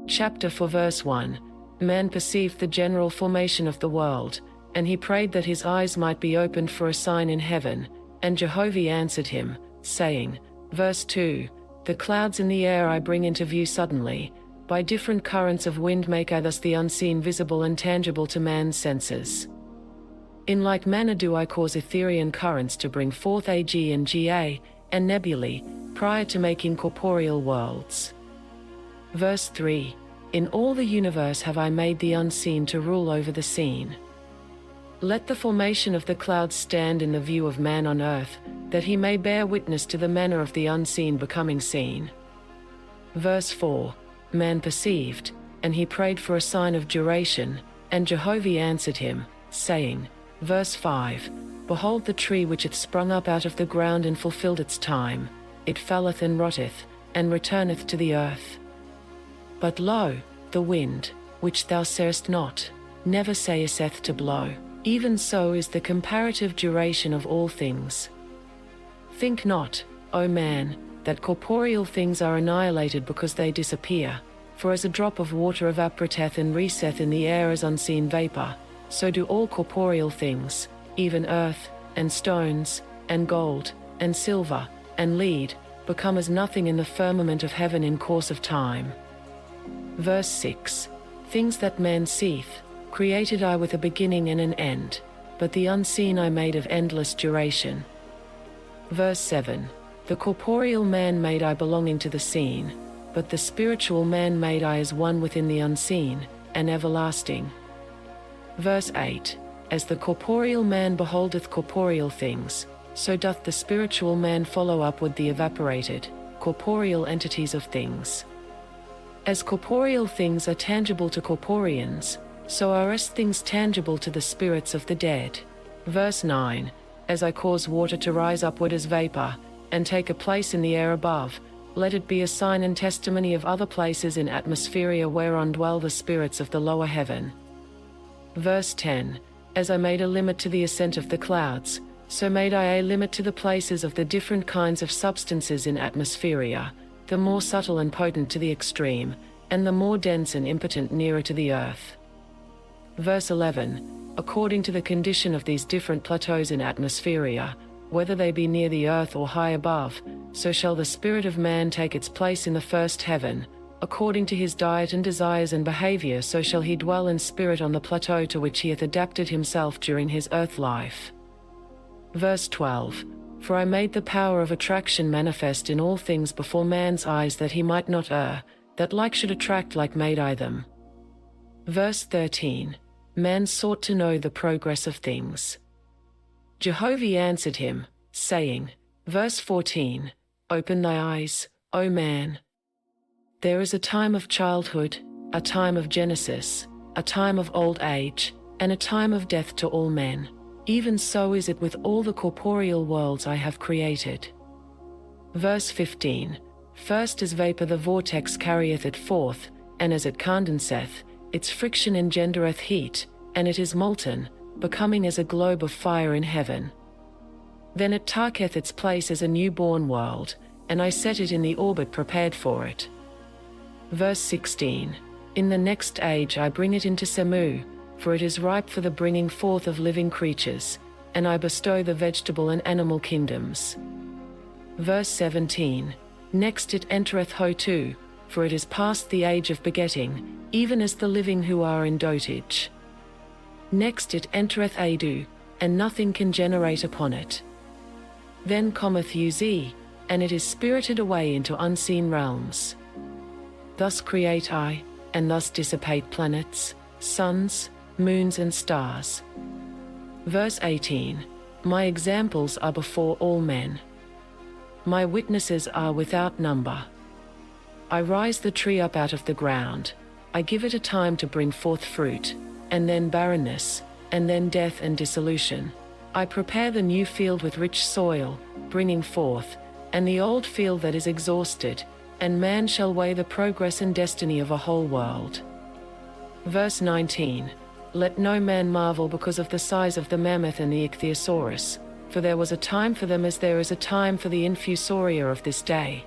Chapter 4 Verse 1. Man perceived the general formation of the world, and he prayed that his eyes might be opened for a sign in heaven, and Jehovih answered him, saying, Verse 2. The clouds in the air I bring into view suddenly, by different currents of wind make I thus the unseen visible and tangible to man's senses. In like manner do I cause Etherian currents to bring forth AG and GA, and nebulae, prior to making corporeal worlds. Verse 3. In all the universe have I made the unseen to rule over the seen. Let the formation of the clouds stand in the view of man on earth, that he may bear witness to the manner of the unseen becoming seen. Verse 4. Man perceived, and he prayed for a sign of duration, and Jehovih answered him, saying, Verse 5. Behold the tree which hath sprung up out of the ground and fulfilled its time, it falleth and rotteth, and returneth to the earth. But lo, the wind, which thou sayest not, never ceaseth to blow. Even so is the comparative duration of all things. Think not, O man, that corporeal things are annihilated because they disappear, for as a drop of water evaporateth and receth in the air as unseen vapor, so do all corporeal things, even earth, and stones, and gold, and silver, and lead, become as nothing in the firmament of heaven in course of time. Verse 6. Things that man seeth, created I with a beginning and an end, but the unseen I made of endless duration. Verse 7. The corporeal man made I belonging to the seen, but the spiritual man made I as one within the unseen, and everlasting. Verse 8. As the corporeal man beholdeth corporeal things, so doth the spiritual man follow upward the evaporated, corporeal entities of things. As corporeal things are tangible to corporeans, so are as things tangible to the spirits of the dead. Verse 9. As I cause water to rise upward as vapor, and take a place in the air above, let it be a sign and testimony of other places in atmospheria whereon dwell the spirits of the lower heaven. Verse 10. As I made a limit to the ascent of the clouds, so made I a limit to the places of the different kinds of substances in atmospheria, the more subtle and potent to the extreme, and the more dense and impotent nearer to the earth. Verse 11. According to the condition of these different plateaus in atmospheria, whether they be near the earth or high above, so shall the spirit of man take its place in the first heaven. According to his diet and desires and behavior, so shall he dwell in spirit on the plateau to which he hath adapted himself during his earth life. Verse 12. For I made the power of attraction manifest in all things before man's eyes, that he might not err, that like should attract like made I them. Verse 13. Man sought to know the progress of things. Jehovih answered him, saying, Verse 14. Open thy eyes, O man. There is a time of childhood, a time of genesis, a time of old age, and a time of death to all men. Even so is it with all the corporeal worlds I have created. Verse 15. First as vapor the vortex carrieth it forth, and as it condenseth, its friction engendereth heat, and it is molten, becoming as a globe of fire in heaven. Then it taketh its place as a new-born world, and I set it in the orbit prepared for it. Verse 16. In the next age I bring it into Semu, for it is ripe for the bringing forth of living creatures, and I bestow the vegetable and animal kingdoms. Verse 17. Next it entereth Hotu, for it is past the age of begetting, even as the living who are in dotage. Next it entereth Adu, and nothing can generate upon it. Then cometh Uz, and it is spirited away into unseen realms. Thus create I, and thus dissipate planets, suns, moons and stars. Verse 18. My examples are before all men. My witnesses are without number. I rise the tree up out of the ground, I give it a time to bring forth fruit, and then barrenness, and then death and dissolution. I prepare the new field with rich soil, bringing forth, and the old field that is exhausted, and man shall weigh the progress and destiny of a whole world. Verse 19. Let no man marvel because of the size of the mammoth and the ichthyosaurus, for there was a time for them as there is a time for the infusoria of this day.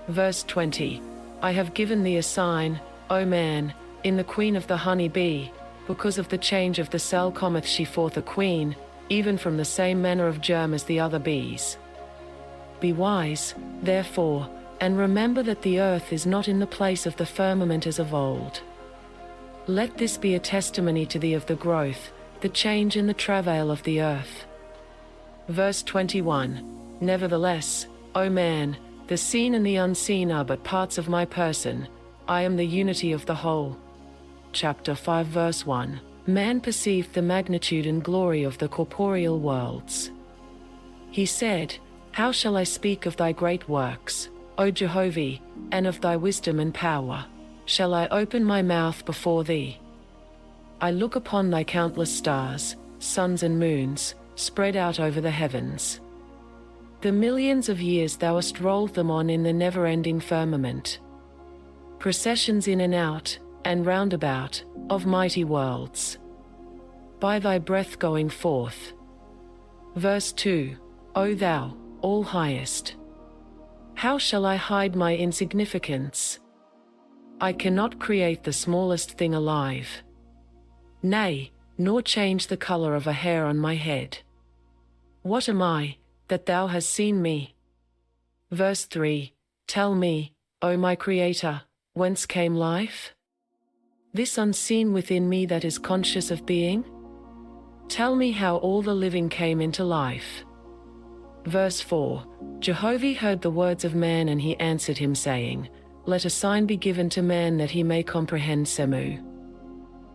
Verse 20. I have given thee a sign, O man, in the queen of the honey bee, because of the change of the cell cometh she forth a queen, even from the same manner of germ as the other bees. Be wise, therefore, and remember that the earth is not in the place of the firmament as of old. Let this be a testimony to thee of the growth, the change and the travail of the earth. Verse 21. Nevertheless, O man, the seen and the unseen are but parts of my person, I am the unity of the whole. Chapter 5 verse 1. Man perceived the magnitude and glory of the corporeal worlds. He said, How shall I speak of thy great works, O Jehovih, and of thy wisdom and power? Shall I open my mouth before thee? I look upon thy countless stars, suns and moons, spread out over the heavens. The millions of years thou hast rolled them on in the never-ending firmament. Processions in and out, and round about, of mighty worlds. By thy breath going forth. Verse 2. O thou, all highest! How shall I hide my insignificance? I cannot create the smallest thing alive. Nay, nor change the color of a hair on my head. What am I, that thou hast seen me? Verse 3. Tell me, O my Creator, whence came life? This unseen within me that is conscious of being? Tell me how all the living came into life. Verse 4. Jehovih heard the words of man, and he answered him, saying, Let a sign be given to man that he may comprehend Semu.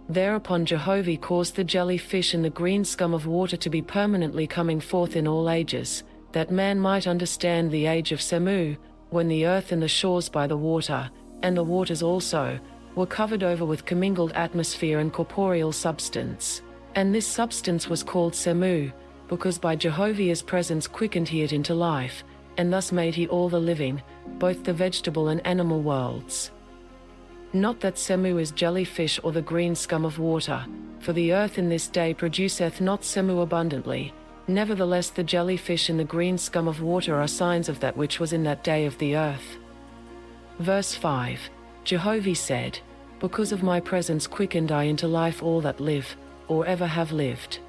Thereupon Jehovih caused the jellyfish and the green scum of water to be permanently coming forth in all ages, that man might understand the age of Semu, when the earth and the shores by the water, and the waters also, were covered over with commingled atmosphere and corporeal substance. And this substance was called Semu, because by Jehovah's presence quickened he it into life, and thus made he all the living, both the vegetable and animal worlds. Not that Semu is jellyfish or the green scum of water, for the earth in this day produceth not Semu abundantly, nevertheless the jellyfish and the green scum of water are signs of that which was in that day of the earth. Verse 5. Jehovih said, Because of my presence quickened I into life all that live, or ever have lived.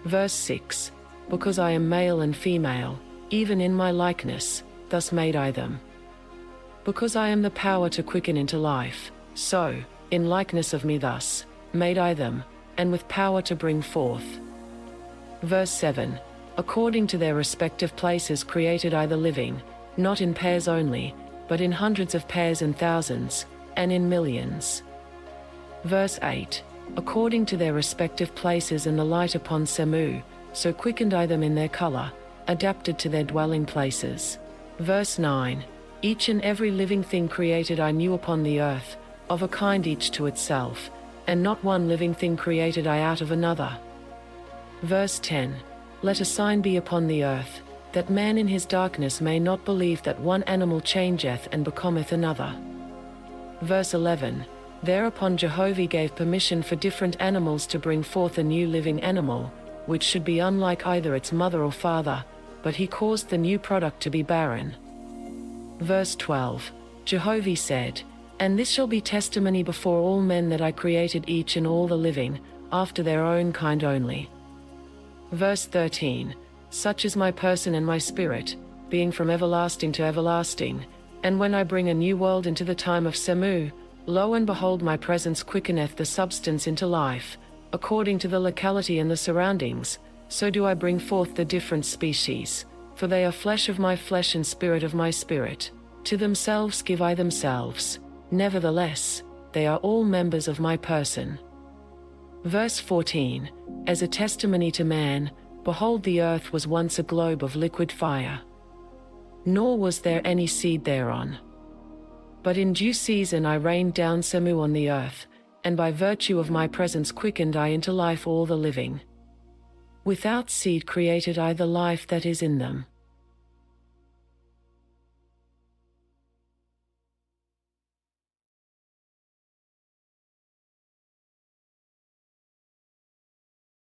Verse 6. Because I am male and female, even in my likeness, thus made I them. Because I am the power to quicken into life, so, in likeness of me thus, made I them, and with power to bring forth. Verse 7. According to their respective places created I the living, not in pairs only, but in hundreds of pairs and thousands, and in millions. Verse 8. According to their respective places and the light upon Semu, so quickened I them in their color, adapted to their dwelling places. Verse 9. Each and every living thing created I knew upon the earth, of a kind each to itself, and not one living thing created I out of another. Verse 10. Let a sign be upon the earth, that man in his darkness may not believe that one animal changeth and becometh another. Verse 11. Thereupon Jehovih gave permission for different animals to bring forth a new living animal, which should be unlike either its mother or father, but he caused the new product to be barren. Verse 12. Jehovih said, And this shall be testimony before all men that I created each and all the living, after their own kind only. Verse 13. Such is my person and my spirit, being from everlasting to everlasting, and when I bring a new world into the time of Semu, lo and behold my presence quickeneth the substance into life, according to the locality and the surroundings, so do I bring forth the different species, for they are flesh of my flesh and spirit of my spirit. To themselves give I themselves, nevertheless, they are all members of my person. Verse 14. As a testimony to man, behold, the earth was once a globe of liquid fire. Nor was there any seed thereon. But in due season I rained down Semu on the earth, and by virtue of my presence quickened I into life all the living. Without seed created I the life that is in them.